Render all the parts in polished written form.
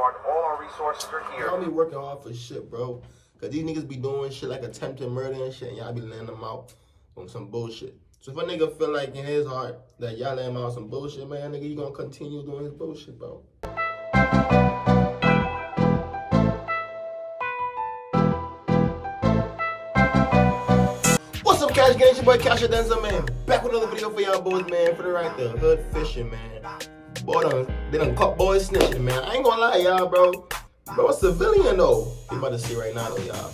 hard. All our resources are here. Y'all be working hard for shit, bro. Cause these niggas be doing shit like attempted murder and shit, and y'all be letting them out on some bullshit. So if a nigga feel like in his heart that y'all let him out on some bullshit, man, nigga, you gonna continue doing his bullshit, bro. What's up, Cash Gang? It's your boy Cash Denza, man. Back with another video for y'all boys, man. For the right there, hood fishing, man. Boy, they done caught boys snitching, man. I ain't gonna lie, y'all, bro. Bro, a civilian though. You about to see right now, though, y'all.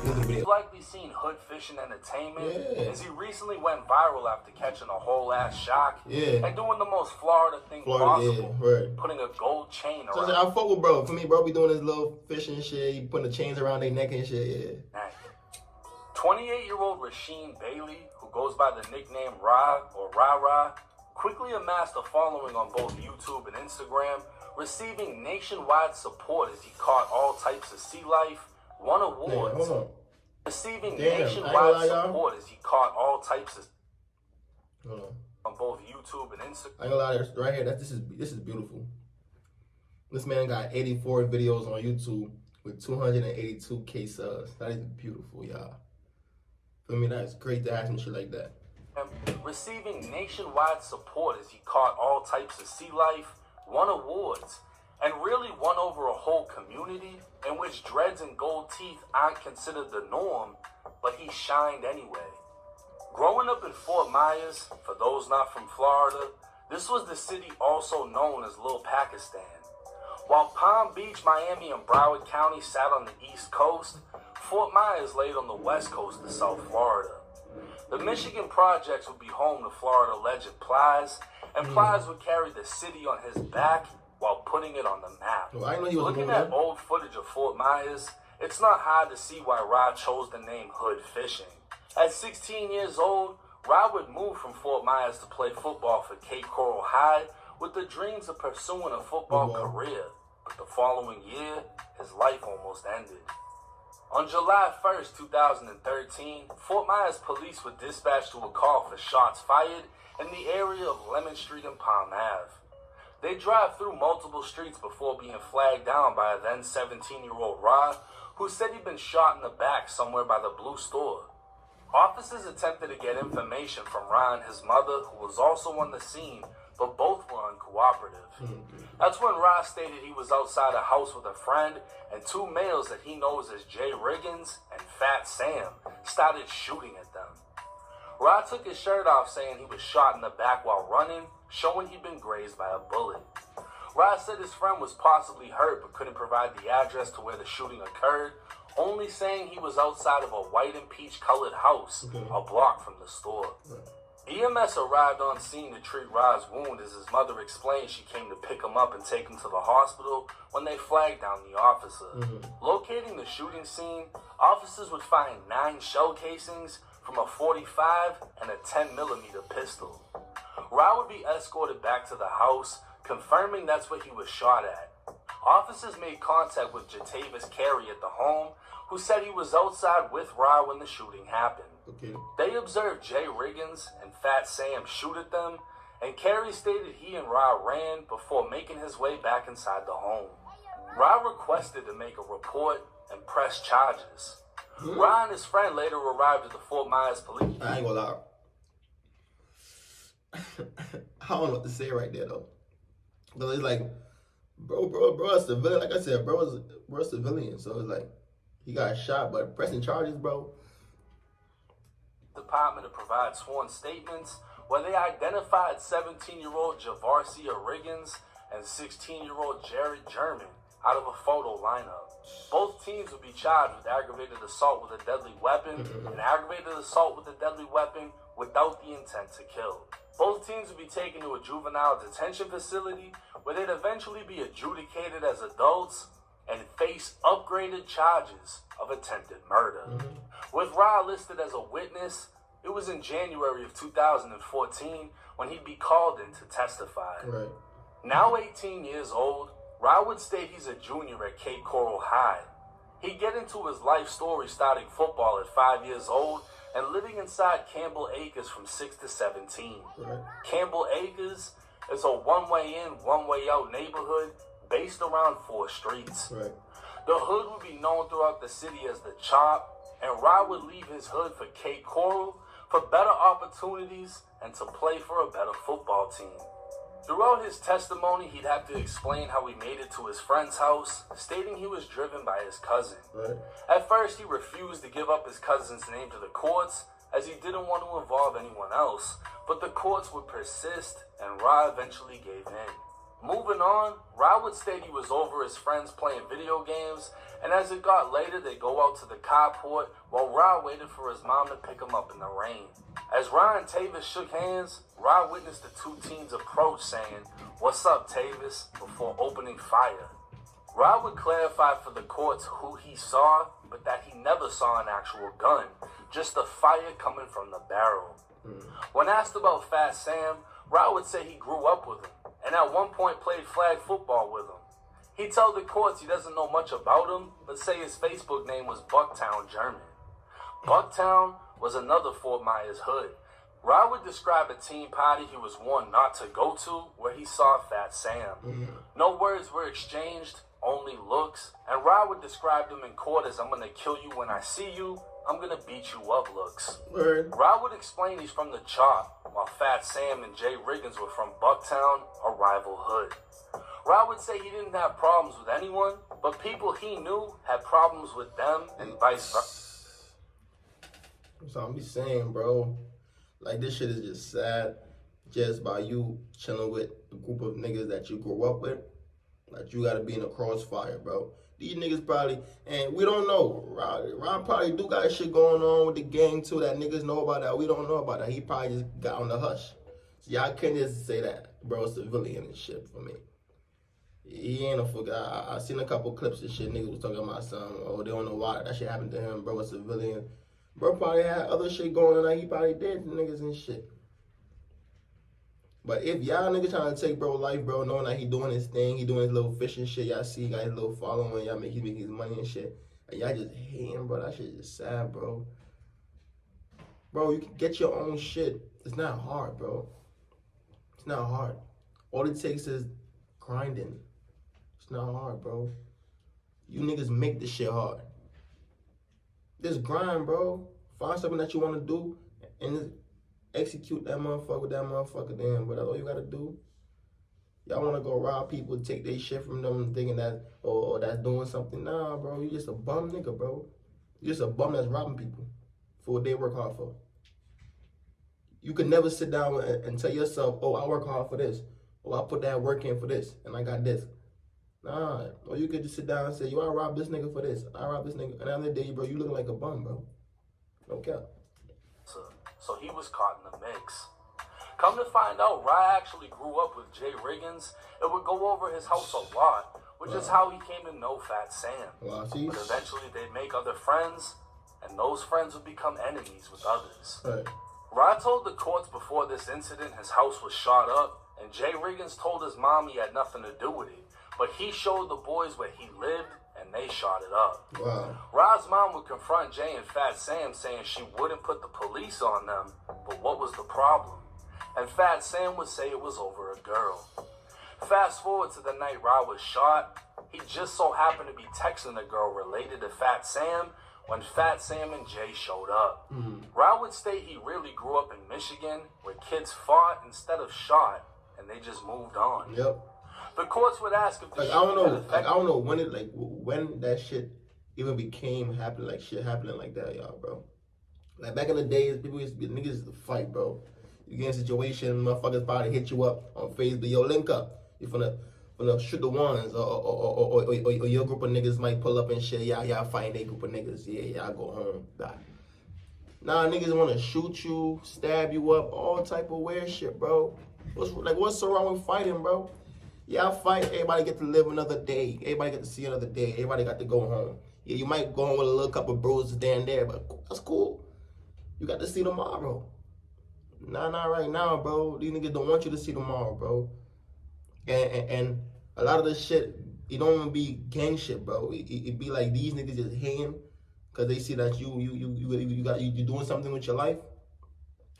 You've likely seen Hoodfishing Entertainment, as he recently went viral after catching a whole ass shark and doing the most Florida thing possible, putting a gold chain around. So I fuck with bro. For me, bro, be doing this little fishing shit. He putting the chains around their neck and shit. 28-year-old Rasheen Bailey, who goes by the nickname Ra or Ra, quickly amassed a following on both YouTube and Instagram, receiving nationwide support as he caught all types of sea life, won awards. Receiving nationwide support as he caught all types of on both YouTube and Instagram. I ain't gonna lie, right here, this is beautiful. This man got 84 videos on YouTube with 282K subs. That is beautiful, y'all. For me, that's great to have some shit like that. Receiving nationwide support as he caught all types of sea life, won awards, and really won over a whole community in which dreads and gold teeth aren't considered the norm, but he shined anyway. Growing up in Fort Myers, for those not from Florida, this was the city also known as Little Pakistan. While Palm Beach, Miami, and Broward County sat on the East Coast, Fort Myers laid on the West Coast of South Florida. The Michigan projects would be home to Florida legend Plies, and Plies would carry the city on his back while putting it on the map. Looking at old footage of Fort Myers, it's not hard to see why Ra chose the name Hoodfishing. At 16 years old, Ra would move from Fort Myers to play football for Cape Coral High with the dreams of pursuing a football career. But the following year, his life almost ended. On July 1st, 2013, Fort Myers police were dispatched to a call for shots fired in the area of Lemon Street and Palm Ave. They drive through multiple streets before being flagged down by a then 17-year-old Ra, who said he'd been shot in the back somewhere by the Blue Store. Officers attempted to get information from Ra and his mother, who was also on the scene, but both were uncooperative. That's when Ra stated he was outside a house with a friend, and two males that he knows as Jay Riggins and Fat Sam started shooting at them. Ra took his shirt off, saying he was shot in the back while running, showing he'd been grazed by a bullet. Ra said his friend was possibly hurt but couldn't provide the address to where the shooting occurred, only saying he was outside of a white and peach-colored house a block from the store. EMS arrived on scene to treat Ra's wound as his mother explained she came to pick him up and take him to the hospital when they flagged down the officer. Locating the shooting scene, officers would find 9 shell casings from a .45 and a 10mm pistol. Ra would be escorted back to the house, confirming that's what he was shot at. Officers made contact with Jatavis Carey at the home, who said he was outside with Ra when the shooting happened. They observed Jay Riggins and Fat Sam shoot at them, and Carey stated he and Ra ran before making his way back inside the home. Ra requested to make a report and press charges. Ra and his friend later arrived at the Fort Myers police. I ain't gonna lie. I don't know what to say right there though. But it's like, bro, a civilian. Like I said, bro, a civilian. So it's like, he got shot, but pressing charges, bro. Department to provide sworn statements where they identified 17-year-old Javarcia Riggins and 16-year-old Jared German out of a photo lineup. Both teams would be charged with aggravated assault with a deadly weapon and aggravated assault with a deadly weapon without the intent to kill. Both teams would be taken to a juvenile detention facility where they'd eventually be adjudicated as adults and face upgraded charges of attempted murder. With Ra listed as a witness, it was in January of 2014 when he'd be called in to testify. Now 18 years old, Ra would state he's a junior at Cape Coral High. He'd get into his life story starting football at 5 years old and living inside Campbell Acres from 6 to 17. Campbell Acres is a one-way in, one-way out neighborhood based around 4 streets. Right. The hood would be known throughout the city as the Chop, and Rod would leave his hood for Cape Coral for better opportunities and to play for a better football team. Throughout his testimony, he'd have to explain how he made it to his friend's house, stating he was driven by his cousin. Right. At first, he refused to give up his cousin's name to the courts, as he didn't want to involve anyone else, but the courts would persist, and Ra eventually gave in. Moving on, Ra would state he was over his friends playing video games, and as it got later, they go out to the carport while Ra waited for his mom to pick him up in the rain. As Ra and Tavis shook hands, Ra witnessed the 2 teens approach saying, "What's up, Tavis?" before opening fire. Ra would clarify for the courts who he saw, but that he never saw an actual gun, just the fire coming from the barrel. When asked about Fat Sam, Ra would say he grew up with him, and at one point played flag football with him. He told the courts he doesn't know much about him, but say his Facebook name was Bucktown German. Bucktown was another Fort Myers hood. Ra would describe a team party he was warned not to go to where he saw Fat Sam. No words were exchanged, only looks, and Ra would describe them in court as "I'm gonna kill you when I see you, I'm gonna beat you up" looks. Word. Ra would explain he's from the Chop, while Fat Sam and Jay Riggins were from Bucktown, a rival hood. Ra would say he didn't have problems with anyone, but people he knew had problems with them and vice versa. So I'm just saying, bro, like this shit is just sad just by you chilling with a group of niggas that you grew up with. Like you gotta be in a crossfire, bro. These niggas probably, and we don't know. Ron probably do got shit going on with the gang too that niggas know about that. We don't know about that. He probably just got on the hush. So y'all can't just say that, bro. Civilian and shit for me. He ain't a fuck. I seen a couple clips of shit. Niggas was talking about something. Oh, they don't know why that shit happened to him, bro. A civilian. Bro probably had other shit going on that he probably did to niggas and shit. But if y'all niggas trying to take bro life, bro, knowing that he doing his thing, he doing his little fishing shit, y'all see he got his little following, y'all he making his money and shit, and y'all just hating, bro. That shit just sad, bro. Bro, you can get your own shit. It's not hard, bro. It's not hard. All it takes is grinding. It's not hard, bro. You niggas make this shit hard. Just grind, bro. Find something that you want to do and just execute that motherfucker with that motherfucker then. But that's all you gotta do. Y'all wanna go rob people, take their shit from them, thinking that, oh, that's doing something. Nah, bro. You just a bum nigga, bro. You just a bum that's robbing people for what they work hard for. You could never sit down and tell yourself, oh, I work hard for this. Oh, I put that work in for this, and I got this. Nah. Or you could just sit down and say, yo, I robbed this nigga for this. I robbed this nigga. And at the end of the day, bro, you looking like a bum, bro. No cap. So he was caught in the mix. Come to find out, Rye actually grew up with Jay Riggins and would go over his house a lot, which is how he came to know Fat Sam. Wow, but eventually they'd make other friends, and those friends would become enemies with others. Right. Rye told the courts before this incident his house was shot up, and Jay Riggins told his mom he had nothing to do with it, but he showed the boys where he lived, and they shot it up. Wow. Ra's mom would confront Jay and Fat Sam, saying she wouldn't put the police on them, but what was the problem? And Fat Sam would say it was over a girl. Fast forward to the night Ra was shot. He just so happened to be texting a girl related to Fat Sam when Fat Sam and Jay showed up. Ra would state he really grew up in Michigan, where kids fought instead of shot, and they just moved on. Yep. The courts would ask if the I don't know when when that shit even became happening, like shit happening like that, y'all, bro. Like back in the days, people used to be niggas used to fight, bro. You get in a situation, motherfuckers probably hit you up on Facebook, yo, link up. You finna shoot the ones, or your group of niggas might pull up and shit. Y'all fighting their group of niggas. Yeah, y'all go home. Die. Nah, niggas wanna shoot you, stab you up, all type of weird shit, bro. What's so wrong with fighting, bro? Y'all fight, everybody get to live another day. Everybody get to see another day. Everybody got to go home. Yeah, you might go home with a little couple bruises there and there, but that's cool. You got to see tomorrow. Nah, not right now, bro. These niggas don't want you to see tomorrow, bro. And a lot of this shit, it don't even be gang shit, bro. It be like these niggas just hating because they see that you doing something with your life,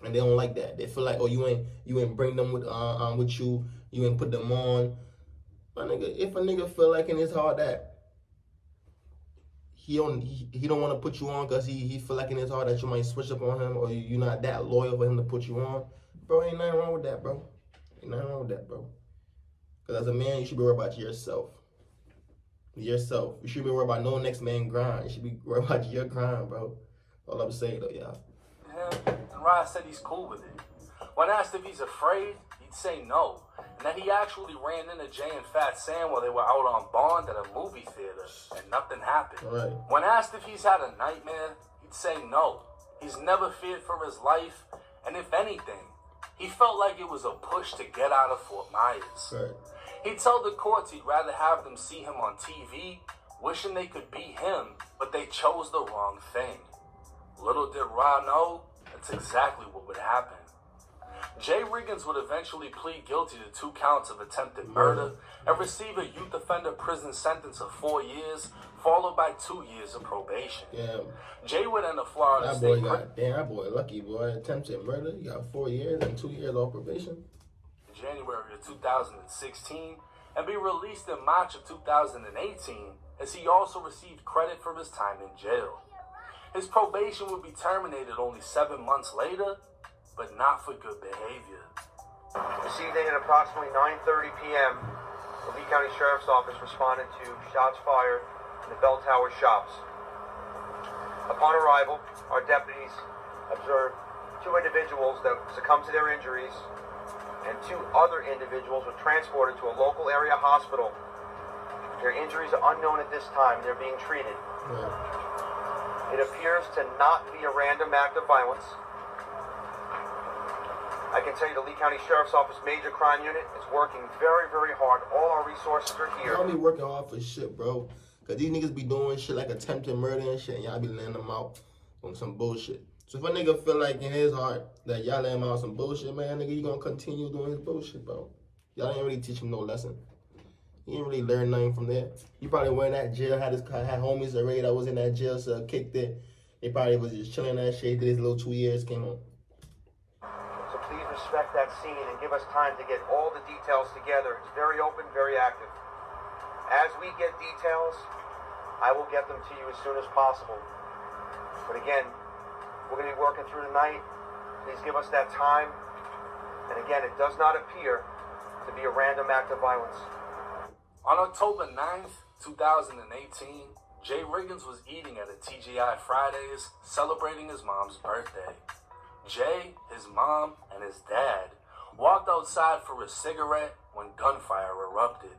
and they don't like that. They feel like, oh, you ain't bring them with you. You ain't put them on. My nigga, if a nigga feel like in his heart that he don't want to put you on because he feel like in his heart that you might switch up on him or you're not that loyal for him to put you on, bro, ain't nothing wrong with that, bro. Ain't nothing wrong with that, bro. Because as a man, you should be worried about yourself. Yourself. You should be worried about no next man grind. You should be worried about your grind, bro. All I'm saying, though, y'all. Yeah, and Ryan said he's cool with it. When asked if he's afraid, he'd say no. And that he actually ran into Jay and Fat Sam while they were out on Bond at a movie theater, and nothing happened. Right. When asked if he's had a nightmare, he'd say no. He's never feared for his life, and if anything, he felt like it was a push to get out of Fort Myers. Right. He'd tell the courts he'd rather have them see him on TV, wishing they could be him, but they chose the wrong thing. Little did Ra know, that's exactly what would happen. Jay Riggins would eventually plead guilty to 2 counts of attempted murder and receive a youth offender prison sentence of 4 years, followed by 2 years of probation. Damn. Jay would enter Florida That boy State that boy lucky, boy. Attempted murder. You got 4 years and 2 years off probation. in January of 2016 and be released in March of 2018, as he also received credit for his time in jail. His probation would be terminated only 7 months later, but not for good behavior. This evening at approximately 9:30 p.m., the Lee County Sheriff's Office responded to shots fired in the Bell Tower shops. Upon arrival, our deputies observed 2 individuals that succumbed to their injuries, and 2 other individuals were transported to a local area hospital. Their injuries are unknown at this time. They're being treated. It appears to not be a random act of violence. I can tell you the Lee County Sheriff's Office Major Crime Unit is working very, very hard. All our resources are here. Y'all be working hard for shit, bro. Because these niggas be doing shit like attempted murder and shit, and y'all be letting them out on some bullshit. So if a nigga feel like in his heart that y'all let him out on some bullshit, man, nigga, you gonna continue doing his bullshit, bro. Y'all ain't really teach him no lesson. He ain't really learn nothing from there. He probably went in that jail, had homies already that was in that jail, so kicked it. He probably was just chilling that shit, did his little 2 years, came on. So please respect that scene and give us time to get all the details together. It's very open, very active. As we get details, I will get them to you as soon as possible. But again, we're going to be working through the night. Please give us that time. And again, it does not appear to be a random act of violence. On October 9th, 2018, Jay Riggins was eating at a TGI Fridays, celebrating his mom's birthday. Jay, his mom, and his dad walked outside for a cigarette when gunfire erupted.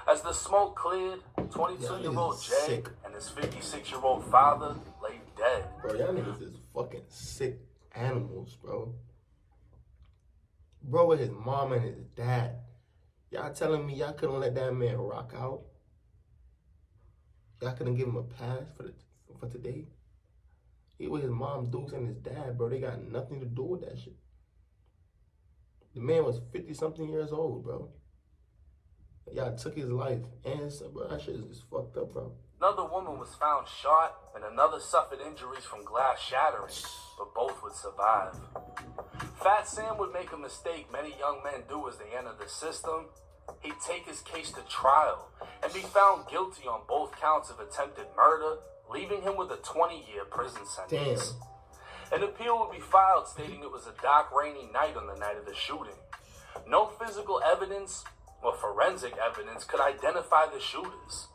As the smoke cleared, 22-year-old Jay sick. and his 56-year-old father lay dead. Bro, y'all niggas is fucking sick animals, bro. Bro with his mom and his dad. Y'all telling me y'all couldn't let that man rock out? Y'all couldn't give him a pass for today? He with his mom, Dukes, and his dad, bro. They got nothing to do with that shit. The man was 50-something years old, bro. Y'all took his life. And bro, that shit is just fucked up, bro. Another woman was found shot, and another suffered injuries from glass shattering, but both would survive. Fat Sam would make a mistake many young men do as they enter the system. He'd take his case to trial and be found guilty on both counts of attempted murder, leaving him with a 20-year prison sentence. An appeal would be filed stating it was a dark, rainy night on the night of the shooting. No physical evidence or forensic evidence could identify the shooters.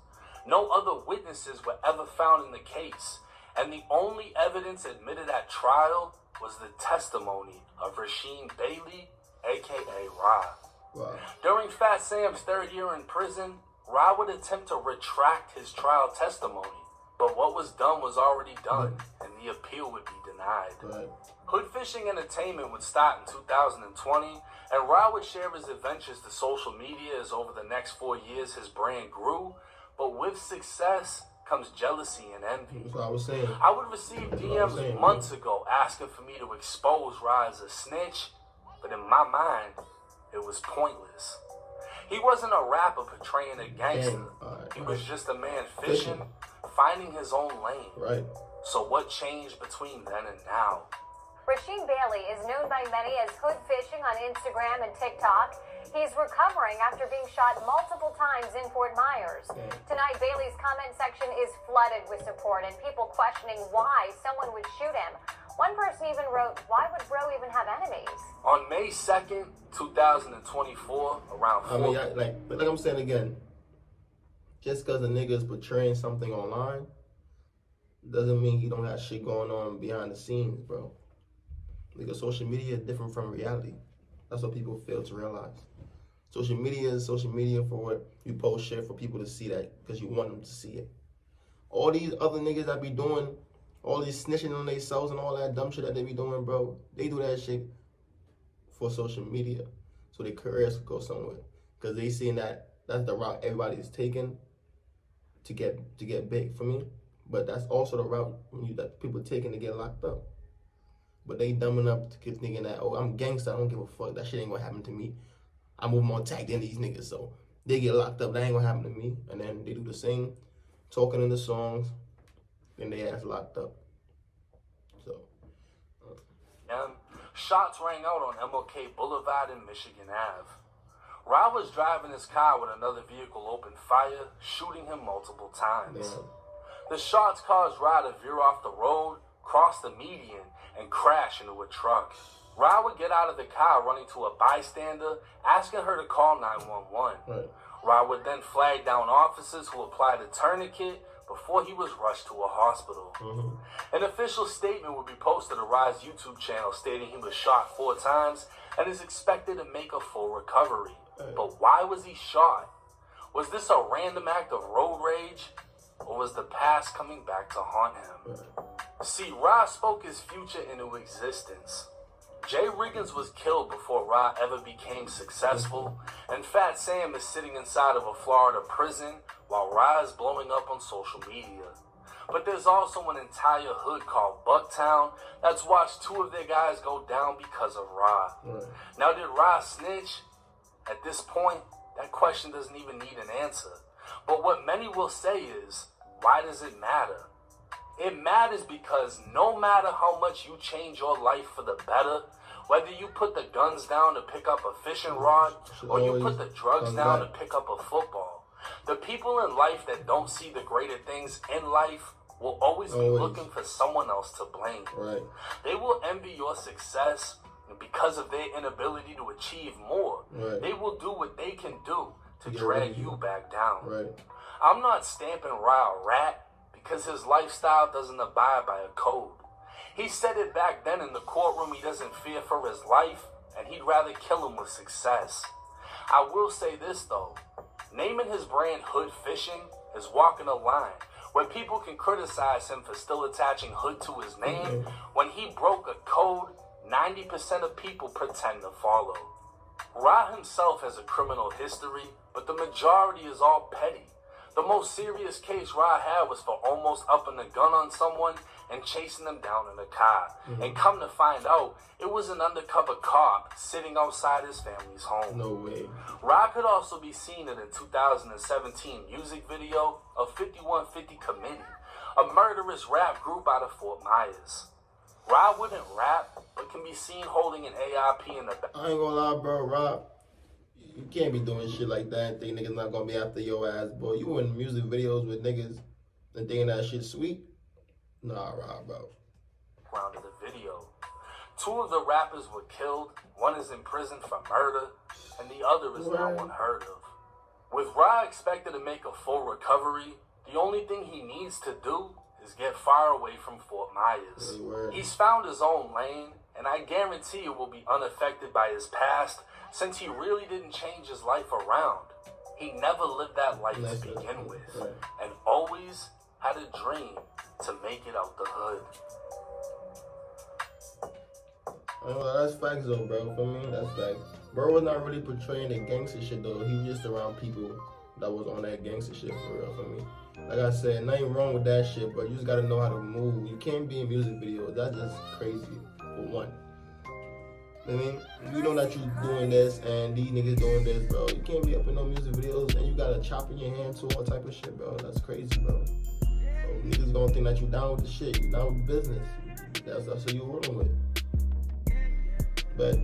No other witnesses were ever found in the case, and the only evidence admitted at trial was the testimony of Rasheen Bailey, aka Ra. Wow. During Fat Sam's 3rd year in prison, Ra would attempt to retract his trial testimony, but what was done was already done, and the appeal would be denied. Right. Hoodfishing Entertainment would start in 2020, and Ra would share his adventures to social media as over the next 4 years his brand grew, but with success comes jealousy and envy. That's what I was saying. I would receive DMs months ago asking for me to expose Ra as a snitch, but in my mind, it was pointless. He wasn't a rapper portraying a gangster. He was just a man fishing, finding his own lane. Right. So what changed between then and now? Rasheem Bailey is known by many as Hoodfishing on Instagram and TikTok. He's recovering after being shot multiple times in Fort Myers. Tonight, Bailey's comment section is flooded with support and people questioning why someone would shoot him. One person even wrote, "Why would bro even have enemies?" On May 2nd, 2024, around 4 I mean, like I'm saying again, just because a nigga is portraying something online doesn't mean he don't have shit going on behind the scenes, bro. Nigga, social media is different from reality. That's what people fail to realize. Social media is social media for what you post shit for people to see that because you want them to see it. All these other niggas that be doing all these snitching on themselves and all that dumb shit that they be doing, bro, they do that shit for social media so their careers could go somewhere. Because they seen that that's the route everybody's taking to get big for me. But that's also the route that people taking to get locked up. But they dumb enough to keep thinking that, oh, I'm gangster, I don't give a fuck, that shit ain't gonna happen to me. I move more tact than these niggas, so they get locked up, that ain't gonna happen to me. And then they do the same, talking in the songs, then they ass locked up. So. Shots rang out on MLK Boulevard and Michigan Ave. Ra was driving his car with another vehicle opened fire, shooting him multiple times. Yeah. The shots caused Ra to veer off the road, cross the median, and crash into a truck. Ra would get out of the car running to a bystander, asking her to call 911. Right. Ra would then flag down officers who applied a tourniquet before he was rushed to a hospital. An official statement would be posted on Ra's YouTube channel stating he was shot 4 times and is expected to make a full recovery. But why was he shot? Was this a random act of road rage? Or was the past coming back to haunt him? See, Ra spoke his future into existence. Jay Riggins was killed before Ra ever became successful, and Fat Sam is sitting inside of a Florida prison while Ra is blowing up on social media. But there's also an entire hood called Bucktown that's watched 2 of their guys go down because of Ra. Now, did Ra snitch? At this point, that question doesn't even need an answer. But what many will say is, why does it matter? It matters because no matter how much you change your life for the better, whether you put the guns down to pick up a fishing rod or you put the drugs down to pick up a football, the people in life that don't see the greater things in life will always be looking for someone else to blame. Right. They will envy your success, and because of their inability to achieve more, they will do what they can do to drag you back down. Right. I'm not stamping Ra a rat because his lifestyle doesn't abide by a code. He said it back then in the courtroom, he doesn't fear for his life, and he'd rather kill him with success. I will say this though, naming his brand Hoodfishing is walking a line where people can criticize him for still attaching hood to his name when he broke a code 90% of people pretend to follow. Ra himself has a criminal history, but the majority is all petty. The most serious case Ra had was for almost upping a gun on someone and chasing them down in a car. And come to find out, it was an undercover cop sitting outside his family's home. No way. Ra could also be seen in a 2017 music video of 5150 Committee, a murderous rap group out of Fort Myers. Ra wouldn't rap, but can be seen holding an AIP in the back. I ain't gonna lie, bro, Rob. You can't be doing shit like that and think niggas not gonna be after your ass, boy. You in music videos with niggas and thinking that shit sweet? Nah, Rob, bro. Round of the video. 2 of the rappers were killed. One is in prison for murder, and the other is now unheard of. With Ra expected to make a full recovery, the only thing he needs to do is get far away from Fort Myers. He's found his own lane, and I guarantee it will be unaffected by his past, since he really didn't change his life around. He never lived that life to begin with, and always had a dream to make it out the hood. That's facts though, bro. For me, that's facts. Bro was not really portraying the gangster shit though. He was just around people that was on that gangster shit for real, for me. Like I said, nothing wrong with that shit, but you just gotta know how to move. You can't be in music videos. That's just crazy, for one. I mean, you know that you doing this and these niggas doing this, bro. You can't be up in no music videos and you got a chop in your hand too, all type of shit, bro. That's crazy, bro. So niggas gonna think that you down with the shit, you down with the business. That's who you rolling with. But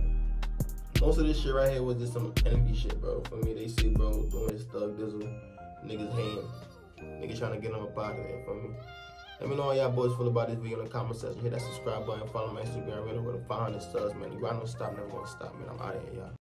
most of this shit right here was just some envy shit, bro. For me, they see bro doing his thug dizzle, niggas hand, niggas trying to get him up out of there. For me, let me know how y'all boys feel about this video in the comment section. Hit that subscribe button, follow my Instagram, right over to 500 subs, man. The grind don't stop, never gonna stop, man. I'm out of here, y'all.